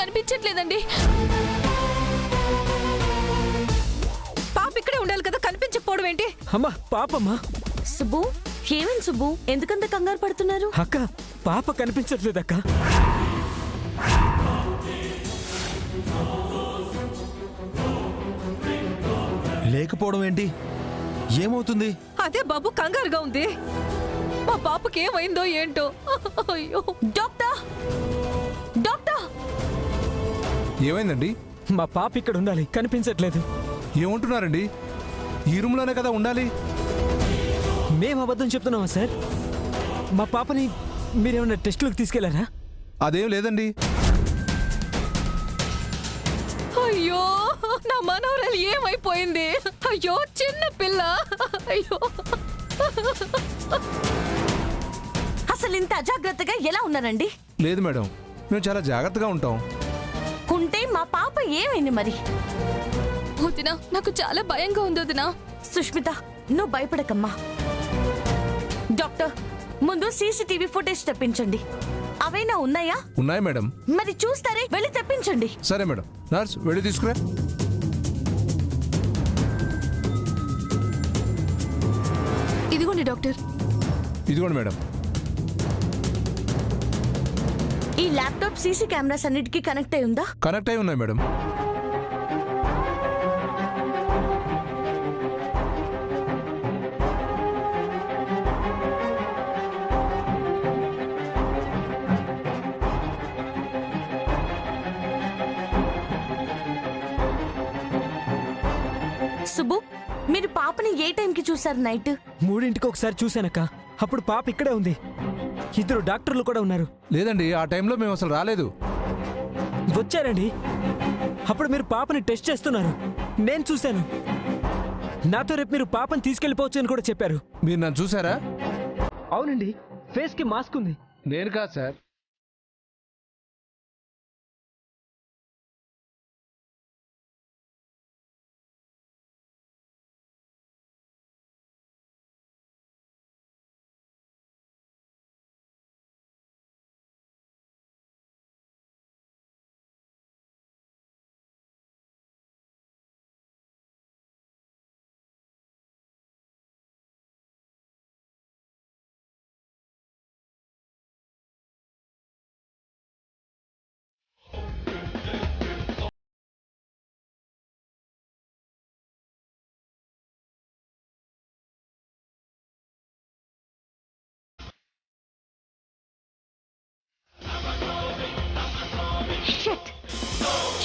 కనిపించట్లేదండి. పాప ఇక్కడే ఉండాలి కదా, కనిపించకపోవడం ఏంటి? అమ్మా పాపమ్మా. సుబ్బు, ఏమేం సుబ్బు, ఎందుకంత కంగారు పడుతున్నారు? అక్క పాప కనిపించట్లేదక్క. లేకపోవడం ఏంటి? ఏమవుతుంది? అదే బాబు, కంగారుగా ఉంది. మా పాపకి ఏమైందో ఏంటో. అయ్యో డాక్టర్, డాక్టర్! ఏమైందండి? మా పాప ఇక్కడ ఉండాలి, కనిపించట్లేదు. ఏమంటున్నారండి? ఈ రూమ్లోనే కదా ఉండాలి. మేము అబద్ధం చెప్తున్నామా సార్? మా పాపని మీరేమన్నా టెస్టులకు తీసుకెళ్లారా? అదేం లేదండి. అయ్యో, నా మనవరాలు ఏమైపోయింది? అయ్యో చిన్న పిల్ల. అయ్యో, అసలు ఇంత అజాగ్రత్తగా ఎలా ఉన్నారండి? లేదు మేడం, మేము చాలా జాగ్రత్తగా ఉంటాం. ఉంటే మా పాప ఏమైంది మరి? వదినా, నాకు చాలా భయంగా ఉంది వదినా. సుష్మిత, నువ్వు భయపడకమ్మా. డాక్టర్, ముందు సీసీటీవీ ఫుటేజ్ తెప్పించండి. అవైనా ఉన్నాయా? ఉన్నాయి మేడం. మరి చూస్తారే, వెళ్ళి తెప్పించండి. సరే మేడం. నర్స్, వెళ్ళి తీసుకురా. ఇదిగోండి డాక్టర్. ఇదిగోండి మేడం. ఈ ల్యాప్టాప్ సీసీ కెమెరాస్ అన్నిటికీ కనెక్ట్ అయి ఉందా? కనెక్ట్ అయి ఉన్నాయి మేడం. సుబ్బు, మీరు పాపని ఏ టైంకి చూసారు? నైట్ 3ంటికి ఒకసారి చూశానక్క. అప్పుడు పాప ఇక్కడే ఉంది. 2 డాక్టర్లు కూడా ఉన్నారు. లేదండి, ఆ టైంలో మేము అసలు రాలేదు. వచ్చారండి. అప్పుడు మీరు పాపని టెస్ట్ చేస్తున్నారు, నేను చూశాను. నాతో రేపు మీరు పాపని తీసుకెళ్లిపోవచ్చు అని కూడా చెప్పారు. మీరు నన్ను చూసారా? అవునండి, ఫేస్ కి మాస్క్ ఉంది. నేను కాదు సార్. షిట్!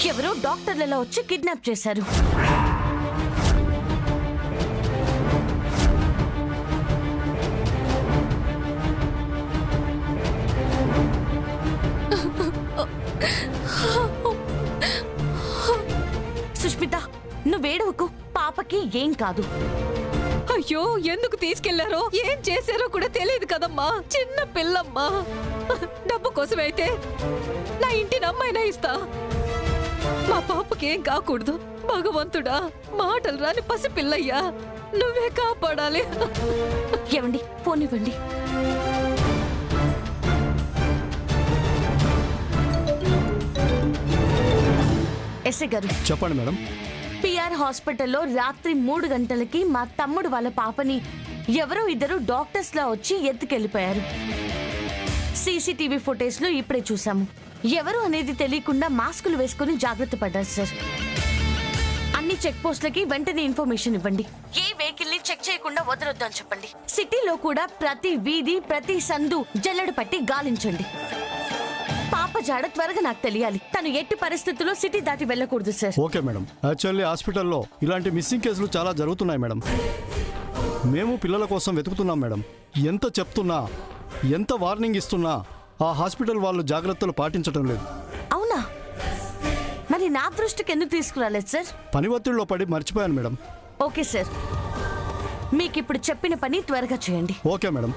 ఎవరో డాక్టర్లలో వచ్చి కిడ్నాప్ చేశారు. సుష్మిత, నువ్వేడవకు, పాపకి ఏం కాదు. అయ్యో, ఎందుకు తీసుకెళ్లారో ఏం చేశారో కూడా తెలియదు కదమ్మా. చిన్న పిల్లమ్మా. డబ్బు కోసమైతే నా ఇంటిని అమ్మాయినా ఇస్తా. మా పాపకి ఏం కాకూడదు. భగవంతుడా, మాటలు రాని పసి పిల్లయ్యా, నువ్వే కాపాడాలి. ఏమండి, ఫోన్ ఇవ్వండి. ఎస్ఐ గారు చెప్పండి మేడం. పిఆర్ హాస్పిటల్లో రాత్రి 3 గంటలకి మా తమ్ముడు వాళ్ళ పాపని ఎవరో 2 డాక్టర్స్ లా వచ్చి ఎత్తుకెళ్లిపోయారు. సీసీటీవీ ఫుటేజ్ లో ఇప్పుడే చూసాము. ఎవరు అనేది తెలియకుండా మాస్కులు వేసుకుని జాగ్రత్త పడ్డారు సార్. అన్ని చెక్ పోస్టులకి వెంటనే ఇన్ఫర్మేషన్ ఇవ్వండి. ఏ వెహికల్ ని చెక్ చేయకుండా వదలొద్దు అని చెప్పండి. సిటీలో కూడా ప్రతి వీధి, ప్రతి సందు జల్లెడ పట్టి గాలించండి. పాప జాడ త్వరగా నాకు తెలియాలి. తను ఎట్టి పరిస్థితుల్లో సిటీ దాటి వెళ్ళకూడదు సార్. Okay madam. యాక్చువల్లీ హాస్పిటల్లో ఇలాంటి మిస్సింగ్ కేసులు చాలా జరుగుతున్నాయి మేడం. మేము పిల్లల కోసం వెతుకుతున్నాం మేడం. ఎంత చెప్తున్నా, ఎంత వార్నింగ్ ఇస్తున్నా ఆ హాస్పిటల్ వాళ్ళు జాగ్రత్తలు పాటించడం లేదు. అవునా? మరి నా దృష్టికి ఎందుకు తీసుకురాలేదు సార్? పని ఒత్తిడిలో పడి మర్చిపోయాను మేడం. ఓకే సార్, మీకు ఇప్పుడు చెప్పిన పని త్వరగా చేయండి. Okay madam.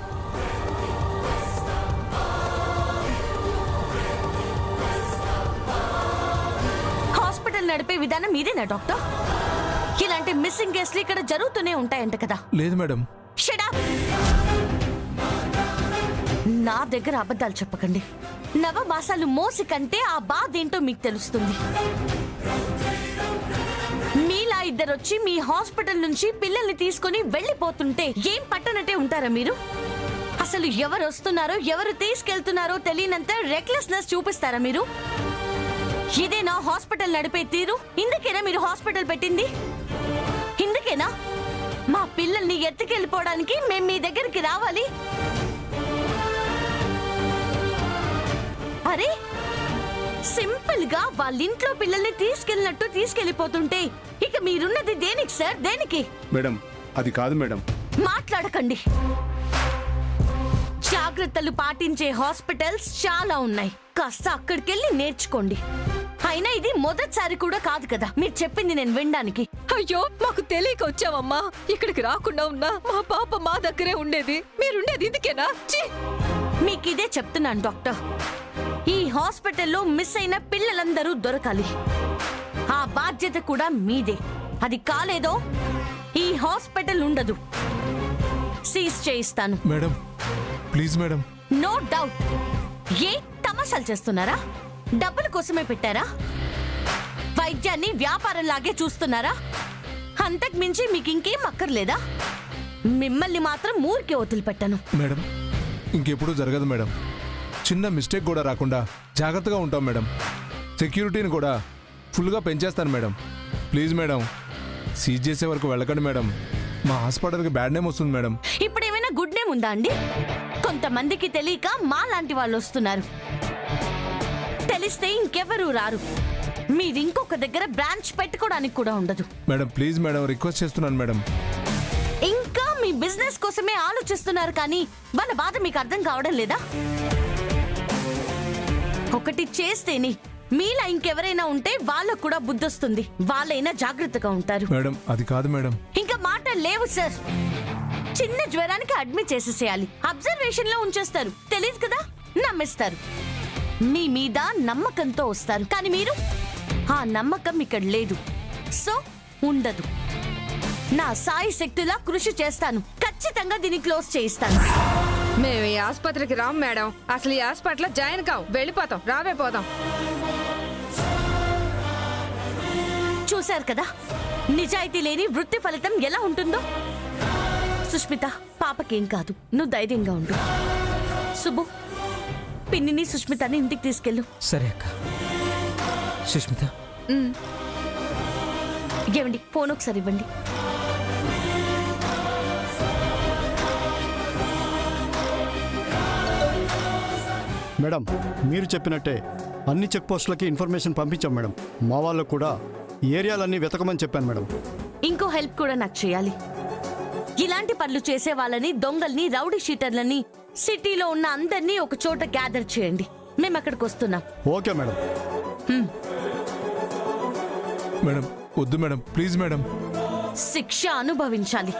హాస్పిటల్ నడిపే విధానం ఇదేనా డాక్టర్? ఇలాంటి మిస్సింగ్ కేసులు ఇక్కడ జరుగుతూనే ఉంటాయంట కదా? లేదు మేడం. Shut up! నా దగ్గర అబద్ధాలు చెప్పకండి. నవమాసాలు మోసి కంటే ఆ బాధ ఏంటో మీకు తెలుస్తుంది. మీలా ఇద్దరొచ్చి మీ హాస్పిటల్ నుంచి పిల్లల్ని తీసుకుని వెళ్ళిపోతుంటే ఏం పట్టనట్టే ఉంటారా మీరు? అసలు ఎవరు వస్తున్నారో ఎవరు తీసుకెళ్తున్నారో తెలియనంత రెక్లెస్నెస్ చూపిస్తారా మీరు? ఇదేనా హాస్పిటల్ నడిపే తీరు? ఇందుకేనా మీరు హాస్పిటల్ పెట్టింది? ఇందుకేనా మా పిల్లల్ని ఎత్తుకెళ్ళిపోవడానికి మేము మీ దగ్గరికి రావాలి? అరే, సింపుల్ గా వాళ్ళ ఇంట్లో పిల్లల్ని తీసుకెళ్ళినట్టు తీసుకెళ్లిపోతుంటే ఇక మీరున్నది దేనికి సార్? దేనికి? మేడం అది కాదు మేడం. మాట్లాడకండి. జాగ్రత్తలు పాటించే హాస్పిటల్స్ చాలా ఉన్నాయి. కాస్త అక్కడికెళ్ళి నేర్చుకోండి. అయినా ఇది మొదటిసారి కూడా కాదు కదా మీరు చెప్పింది నేను వినడానికి. అయ్యో, మాకు తెలియక వచ్చావమ్మా. ఇక్కడికి రాకుండా ఉన్నా మా పాప మా దగ్గరే ఉండేది. మీరుండేది ఇందుకేనా? ఛీ! మీకు ఇదే చెప్తున్నాను డాక్టర్. ఈ హాస్పిటల్లో మిస్ అయిన పిల్లలందరూ దొరకాలి. ఆ బాధ్యత కూడా మీదే. అది కాలేదో ఈ హాస్పిటల్ ఉండదు. సీజ్ చేయిస్తాను. Madam please madam. No doubt. ఏ తమాషాలు చేస్తున్నారా? డబ్బుల కోసమే పెట్టారా? వైద్యాన్ని వ్యాపారంలాగే చూస్తున్నారా? అంతకు మించి మీకు ఇంకేం అక్కర్లేదా? మిమ్మల్ని మాత్రం ఊరికే వదిలిపెట్టను. మేడం ఇంకెప్పుడు జరగదు మేడం. చిన్న మిస్టేక్ కూడా రాకుండా జాగ్రత్తగా ఉంటాం మేడం. సెక్యూరిటీని కూడా ఫుల్గా పెంచేస్తాను మేడం. ప్లీజ్ మేడం, సీజ్ చేసే వరకు వెళ్ళకండి మేడం. మా హాస్పిటల్కి బ్యాడ్ నేమ్ వస్తుంది మేడం. ఇప్పుడు ఏమైనా గుడ్ నేమ్ ఉందా అండి? కొంతమందికి తెలియక మా లాంటి వాళ్ళు వస్తున్నారు. తెలిస్తే ఇంకెవరూ రారు. మీరు ఇంకొక దగ్గర బ్రాంచ్ పెట్టుకోవడానికి కూడా ఉండదు. మేడం ప్లీజ్ మేడం, రిక్వెస్ట్ చేస్తున్నాను మేడం. ఇంకా మీ బిజినెస్ కోసమే ఆలోచిస్తున్నారు కానీ వాళ్ళ బాధ మీకు అర్థం కావడం లేదా? ఒకటి చేస్తేనే మీలా ఇంకెవరైనా ఉంటే వాళ్ళకు కూడా బుద్ధొస్తుంది. వాళ్ళైనా జాగ్రత్తగా ఉంటారు. మేడం అది కాదు మేడం. ఇంకా మాటలు లేవు సార్. చిన్న జ్వరానికి అడ్మిట్ చేసేసేయాలి. అబ్జర్వేషన్ లో ఉంచేస్తారు. తెలియదు కదా, నమ్మేస్తారు. మీ మీద నమ్మకంతో వస్తారు. కానీ మీరు ఆ నమ్మకం ఇక్కడ లేదు. సో ఉండదు. నా సాయి శక్తులా కృషి చేస్తాను. ఖచ్చితంగా దీన్ని క్లోజ్ చేయిస్తాను. మేము ఈ ఆసుపత్రికి రాం మేడం. అసలు ఈ హాస్పిటల్ జాయిన్ కావు. వెళ్ళిపోతాం. రావే పోదాం. చూశారు కదా నిజాయితీ లేని వృత్తి ఫలితం ఎలా ఉంటుందో. సుష్మిత, పాపకేం కాదు. నువ్వు ధైర్యంగా ఉండు. సుబ్బు, పిన్నిని సుష్మితని ఇంటికి తీసుకెళ్ళు. సరే అక్క. సుష్మిత, ఏమండి, ఫోన్ ఒకసారి ఇవ్వండి. మేడం మీరు చెప్పినట్టే అన్ని చెక్ పోస్టులకి ఇన్ఫర్మేషన్ పంపించాం మేడం. మా వాళ్ళకు కూడా ఏరియాలన్నీ వెతకమని చెప్పాను మేడం. ఇంకో హెల్ప్ కూడా నాకు చేయాలి. ఇలాంటి పనులు చేసే వాళ్ళని, దొంగల్ని, రౌడీ షీటర్లని సిటీలో ఉన్న అందరినీ ఒక చోట గ్యాదర్ చేయండి. మేము అక్కడికి వస్తున్నాం. Okay madam. మేడం వద్దు మేడం, ప్లీజ్ మేడం. శిక్ష అనుభవించాలి.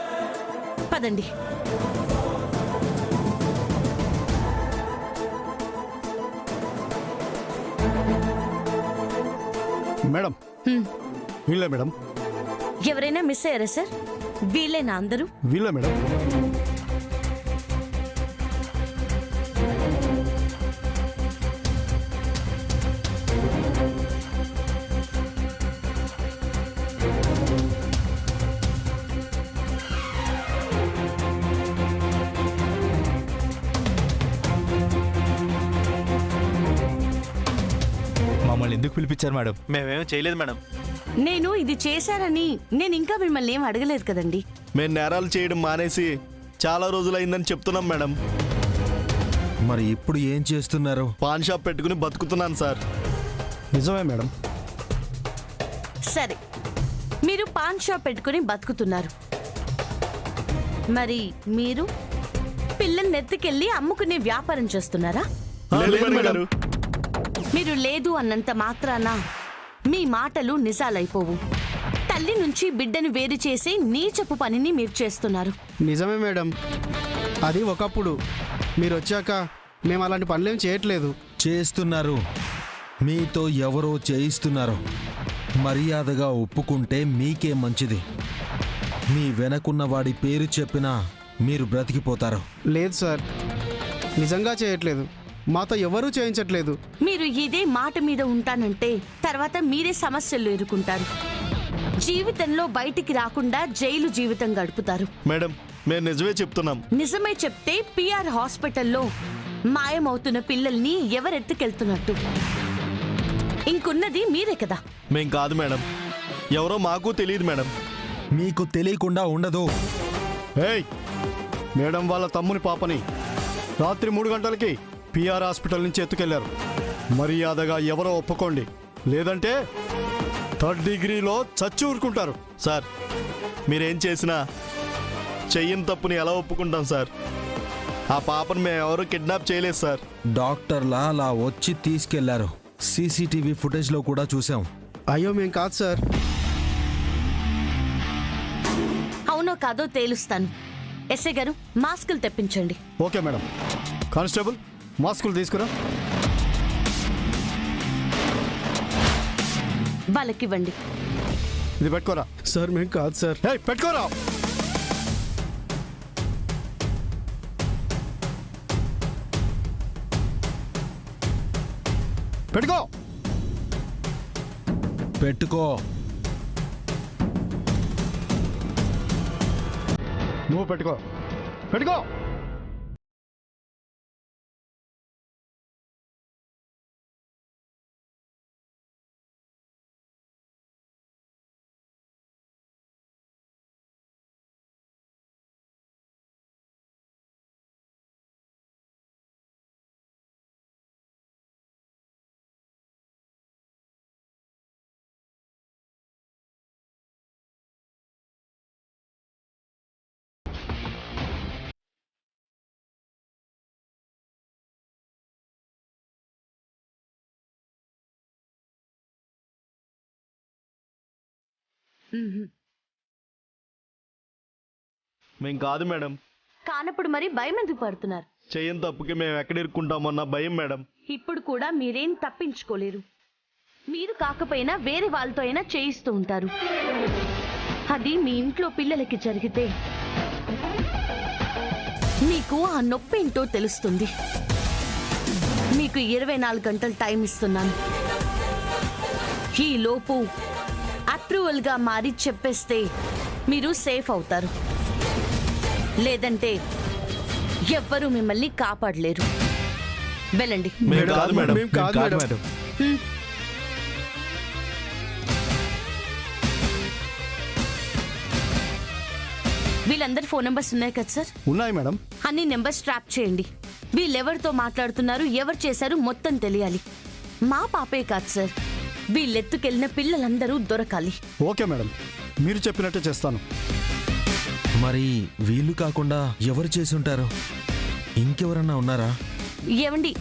పదండి. మేడం వీళ్ళే మేడం. ఎవరైనా మిస్ అయ్యారా సార్? వీళ్ళేనా అందరూ? వీళ్ళే మేడం. మమ్మల్ని ఎందుకు పిలిపించారు మేడం? మేమేమీ చేయలేదు మేడం. నేను ఇది చేశారని నేను ఇంకా మిమ్మల్ని ఏం అడగలేదు కదండి. మేము నేరాలు చేయడం మానేసి చాలా రోజులైందని చెప్తున్నాం మేడం. మరి ఇప్పుడు ఏం చేస్తున్నారు? పాన్ షాప్ పెట్టుకుని బతుకుతున్నాను సార్. నిజమే మేడం. సరే, మీరు పాన్ షాప్ పెట్టుకుని బతుకుతున్నారు. మరి మీరు పిల్లల్ని ఎత్తుకెళ్ళి అమ్ముకునే వ్యాపారం చేస్తున్నారా? లేదు మేడం. మీరు లేదు అన్నంత మాత్రాన మీ మాటలు నిజాలైపోవు. తల్లి నుంచి బిడ్డను వేరు చేసే నీచపు పనిని మీరు చేస్తున్నారు. నిజమే మేడం. అది ఒకప్పుడు. మీరు వచ్చాక మేము అలాంటి పనులేం చేయట్లేదు. చేస్తున్నారు. మీతో ఎవరో చేయిస్తున్నారు. మర్యాదగా ఒప్పుకుంటే మీకే మంచిది. మీ వెనకున్న వాడి పేరు చెప్పినా మీరు బ్రతికిపోతారు. లేదు సార్, నిజంగా చేయట్లేదు. మాతో ఎవరూ చేయించట్లేదు. మీరు ఇదే మాట మీద ఉంటానంటే తర్వాత మీరే సమస్యలు ఎదుర్కొంటారు. జీవితంలో బయటికి రాకుండా జైలు జీవితం గడుపుతారు. మేడం మేము నిజమే చెప్తున్నాం. నిజమే చెప్తే పిఆర్ హాస్పిటల్లో మాయమవుతున్న పిల్లల్ని ఎవరెత్తుకెళ్తున్నట్టు? ఇంకున్నది మీరే కదా. మేం కాదు మేడం, ఎవరో మాకు తెలియదు మేడం. మీకు తెలియకుండా ఉండదు. ఏయ్, మేడం వాళ్ళ తమ్ముని పాపని రాత్రి 3 గంటలకి పిఆర్ హాస్పిటల్ నుంచి ఎత్తుకెళ్లారు. మర్యాదగా ఎవరో ఒప్పుకోండి, లేదంటే 3rd డిగ్రీలో చచ్చి ఊరుకుంటారు. సార్ మీరేం చేసినా చెయ్యని తప్పుని ఎలా ఒప్పుకుంటాం సార్? ఆ పాపను మేము ఎవరు కిడ్నాప్ చేయలేదు సార్. డాక్టర్లా అలా వచ్చి తీసుకెళ్లారు. సీసీటీవీ ఫుటేజ్లో కూడా చూసాం. అయ్యో మేం కాదు సార్. అవునో కాదో తేలుస్తాను. ఎస్ఐ గారు మాస్కులు తెప్పించండి. Okay madam. కానిస్టేబుల్ మాస్కులు తీసుకురా. వాళ్ళకివ్వండి. ఇది పెట్టుకోరా. సార్ మేం కాదు సార్. ఏయ్, పెట్టుకోరా. పెట్టుకో. పెట్టుకో. నువ్వు పెట్టుకో. పెట్టుకో. మేం కాదు మేడం. కానప్పుడు మరి భయం ఎందుకు పడుతున్నారు? చెయ్యని తప్పుకి మేము ఎక్కడ ఇరుక్కుంటామన్న భయం మేడం. ఇప్పుడు కూడా మీరేం తప్పించుకోలేరు. మీరు కాకపోయినా వేరే వాళ్ళతో అయినా చేయిస్తూ ఉంటారు. అది మీ ఇంట్లో పిల్లలకి జరిగితే మీకు ఆ నొప్పి ఏంటో తెలుస్తుంది. మీకు 24 గంటలు టైం ఇస్తున్నాను. ఈ లోపు అప్రూవల్ గా మారి చెప్పేస్తే మీరు సేఫ్ అవుతారు. లేదంటే ఎవ్వరూ మిమ్మల్ని కాపాడలేరు. వెళ్ళండి. మేము కాదు మేడం. మేం కాదు మేడం. వీళ్ళందరి ఫోన్ నెంబర్స్ ఉన్నాయి కదా సార్? ఉన్నాయి మేడం. అన్ని నెంబర్స్ ట్రాప్ చేయండి. వీళ్ళెవరితో మాట్లాడుతున్నారు, ఎవరు చేశారు మొత్తం తెలియాలి. మా పాపే కాదు సార్, వీళ్ళెత్తుకెళ్ళిన పిల్లలందరూ దొరకాలి. ఓకే మేడం, మీరు చెప్పినట్టే చేస్తాను. మరి వీళ్ళు కాకుండా ఎవరు చేసి ఉంటారు? ఇంకెవరన్నా ఉన్నారా? ఏమండి,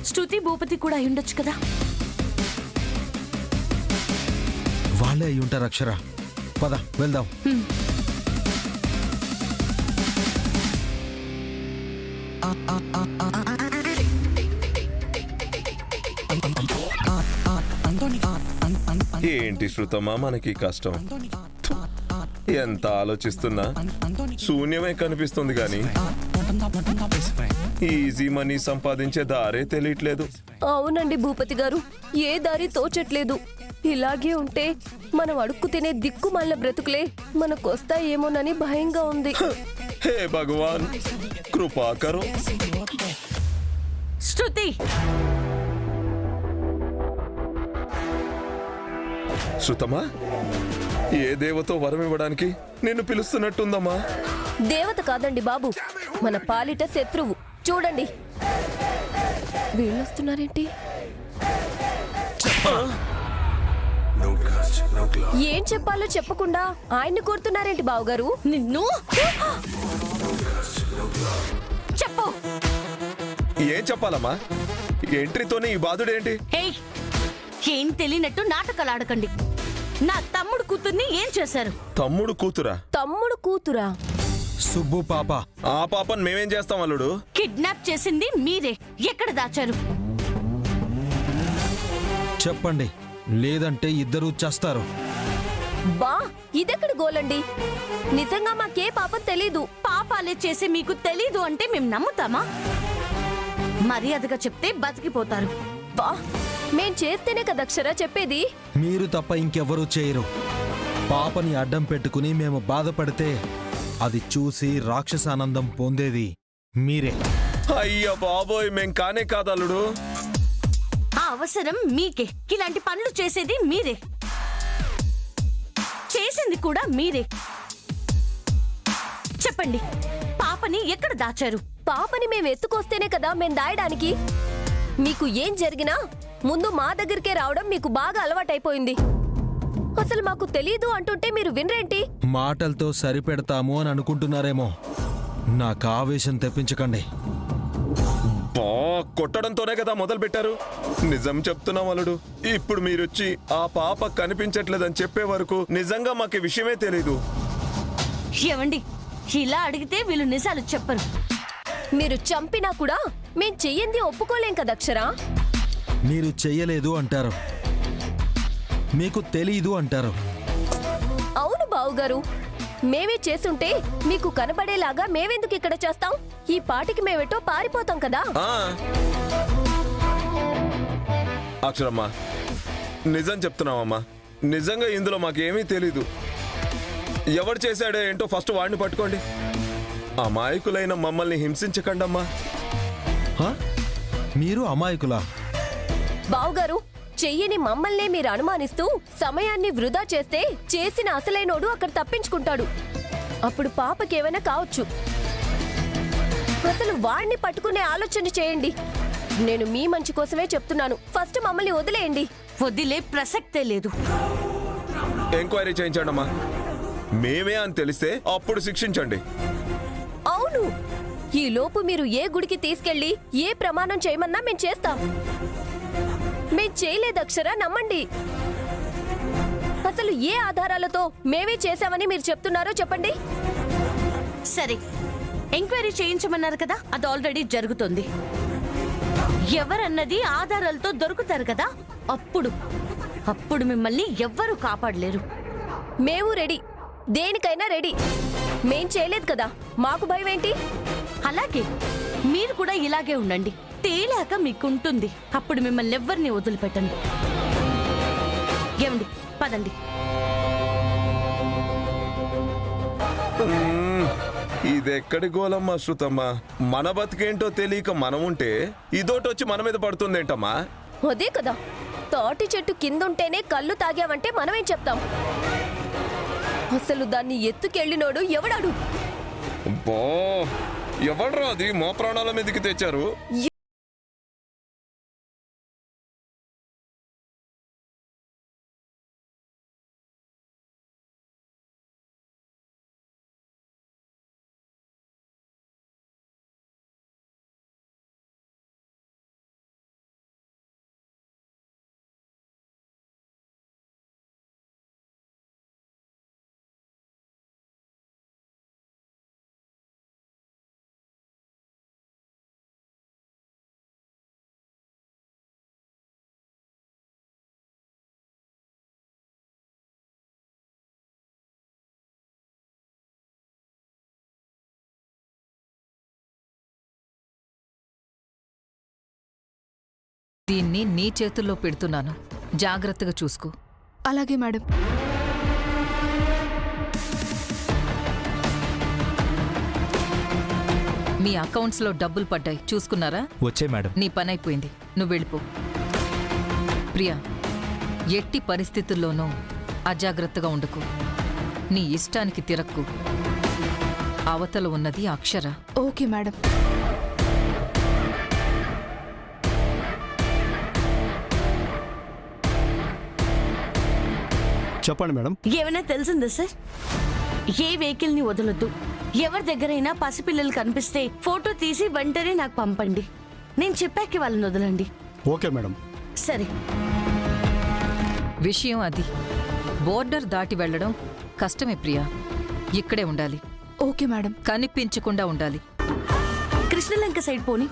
శృతి భూపతి కూడా అయి ఉండొచ్చు కదా. వాళ్ళే అయి ఉంటారు. అక్షర, పద వెళ్దాం. ఏంటి శృతమా మనకి కష్టం? ఎంత ఆలోచిస్తున్నా శూన్యమే కనిపిస్తుంది గాని ఈజీ మనీ సంపాదించే దారే తెలియట్లేదు. అవునండి భూపతి గారు, ఏ దారి తోచట్లేదు. ఇలాగే ఉంటే మనం అడుక్కు తినే దిక్కుమాలిన బ్రతుకులే మనకొస్తాయేమోనని భయంగా ఉంది. హే భగవాన్, కృపా కరో. శృతి, శృతమా, ఏ దేవతో వరం ఇవ్వడానికి నిన్ను పిలుస్తున్నట్టుందమ్మా? దేవత కాదండి బాబు, మన పాలిట శత్రువు. చూడండి వీళ్ళొస్తున్నారేంటి? ఏం చెప్పాలో చెప్పకుండా ఆయన్ని కోరుతున్నారేంటి బావగారు? నిన్ను చెప్పు. ఏం చెప్పాలమ్మా? ఎంట్రీతోనే ఈ బాధుడేంటి? ఏయ్, ఏం తెలియనట్టు నాటకాలు ఆడకండి. నా తమ్ముడు కూతుర్ని ఏం చేశారు? తమ్ముడు కూతురా? తమ్ముడు కూతురా? సుబ్బు పాప. ఆ పాపను మేమేం చేస్తాం అల్లుడు? కిడ్నాప్ చేసింది మీరే. ఎక్కడ దాచారు? చెప్పండి, లేదంటే ఇద్దరూ చేస్తారు. బా, ఇదెక్కడ గోలండి? నిజంగా మాకే పాపం తెలీదు. పాపాలే చేసి మీకు తెలీదు అంటే మేము నమ్ముతామా? మర్యాదగా చెప్తే బతికిపోతారు. బా మేం చేస్తేనే కదా అక్షర చెప్పేది. మీరు తప్ప ఇంకెవ్వరూ చేయరు. పాపని అడ్డం పెట్టుకుని మేము బాధపడితే అది చూసి రాక్షసానందం పొందేది మీరే. అయ్యా బాబోయ్, మేం కానే కాదు అల్లుడు. ఆ అవసరం మీకే. ఇలాంటి పనులు చేసేది మీరే, చేసింది కూడా మీరే. చెప్పండి, పాపని ఎక్కడ దాచారు? పాపని మేము ఎత్తుకొస్తేనే కదా మేం దాయడానికి. మీకు ఏం జరిగినా ముందు మా దగ్గరికే రావడం మీకు బాగా అలవాటైపోయింది. అసలు మాకు తెలీదు అంటుంటే మీరు వినరేంటి? మాటలతో సరిపెడతాము అని అనుకుంటున్నారేమో. నాకు ఆవేశం తెప్పించకండి. కొట్టడంతోనే కదా మొదలు పెట్టారు. నిజం చెప్తున్నాం అల్లుడు, ఇప్పుడు మీరొచ్చి ఆ పాప కనిపించట్లేదని చెప్పే వరకు నిజంగా మాకు విషయమే తెలీదు. ఏవండి, ఇలా అడిగితే వీళ్ళు నిజాలు చెప్పరు. మీరు చంపినా కూడా మేం చెయ్యింది ఒప్పుకోలేం కదా అక్షరా. మీరు చెయ్యలేదు అంటారు, మీకు తెలీదు అంటారు. అవును బావుగారు, మేమే చేసుంటే మీకు కనబడేలాగా మేవెందుకు ఇక్కడ చేస్తాం? ఈ పాటికి మేమెటో పారిపోతాం కదా. అక్షరమ్మా, నిజం చెప్తున్నావమ్మా. నిజంగా ఇందులో మాకేమీ తెలీదు. ఎవరు చేశాడో ఏంటో ఫస్ట్ వాడిని పట్టుకోండి. అమాయకులైన మమ్మల్ని హింసించకండమ్మా. మీరు అమాయకులా? బావుగారు, చెయ్యని మమ్మల్నే మీరు అనుమానిస్తూ సమయాన్ని వృధా చేస్తే చేసిన అసలైనోడు అక్కడ తప్పించుకుంటాడు. అప్పుడు పాపకేమైనా కావచ్చు. అసలు వాణ్ణి పట్టుకునే ఆలోచన చేయండి. నేను మీ మంచి కోసమే చెప్తున్నాను. ఫస్ట్ మమ్మల్ని వదిలేయండి. వదిలే ప్రసక్తే లేదు. ఎంక్వైరీ చేయించండమ్మా. మేమే అని తెలిస్తే అప్పుడు శిక్షించండి. అవును, ఈ లోపు మీరు ఏ గుడికి తీసుకెళ్లి ఏ ప్రమాణం చేయమన్నా మేం చేస్తాం. మేం చేయలేదు అక్షరా, నమ్మండి. అసలు ఏ ఆధారాలతో మేమే చేశామని మీరు చెప్తున్నారో చెప్పండి. సరే, ఎంక్వైరీ చేయించమన్నారు కదా, అది ఆల్రెడీ జరుగుతుంది. ఎవరన్నది ఆధారాలతో దొరుకుతారు కదా, అప్పుడు మిమ్మల్ని ఎవ్వరూ కాపాడలేరు. మేము రెడీ, దేనికైనా రెడీ. మేం చేయలేదు కదా, మాకు భయం ఏంటి? అలాగే మీరు కూడా ఇలాగే ఉండండి. తేలాక మీకుంటుంది. అప్పుడు మిమ్మల్ని ఎవ్వరిని వదిలిపెట్టండి. ఏమండి, పదండి. ఇదెక్కడి గోలమ్మా శృతమ్మా. మన బతికేంటో తెలియక మనముంటే ఇదోటొచ్చి మన మీద పడుతుందేంటమ్మా? అదే కదా, తాటి చెట్టు కిందుంటేనే కళ్ళు తాగామంటే మనమేం చెప్తాం? అసలు దాన్ని ఎత్తుకెళ్ళినోడు ఎవడాడు? ఎవడ్రా అది మా ప్రాణాల మీదకి తెచ్చారు? దీన్ని నీ చేతుల్లో పెడుతున్నాను, జాగ్రత్తగా చూసుకో. అలాగే మేడం. మీ అకౌంట్స్లో డబ్బులు పడ్డాయి, చూసుకున్నారా? వచ్చే మేడం. నీ పని అయిపోయింది, నువ్వు వెళ్ళిపో. ప్రియా, ఎట్టి పరిస్థితుల్లోనూ అజాగ్రత్తగా ఉండకు. నీ ఇష్టానికి తిరక్కు. అవతల ఉన్నది అక్షర. Okay madam. చెప్పండి మేడం. ఏమైనా తెలిసిందా సార్? ఏ వెహికల్ ని వదలొద్దు. ఎవరి దగ్గరైనా పసిపిల్లలు కనిపిస్తే ఫోటో తీసి వెంటనే నాకు పంపండి. నేను చెప్పాక వాళ్ళని వదలండి. Okay madam. సరే. విషయం అది. బోర్డర్ దాటి వెళ్లడం కష్టమే ప్రియా. ఇక్కడే ఉండాలి. Okay madam. కనిపించకుండా ఉండాలి. కృష్ణలంక సైడ్ పోని.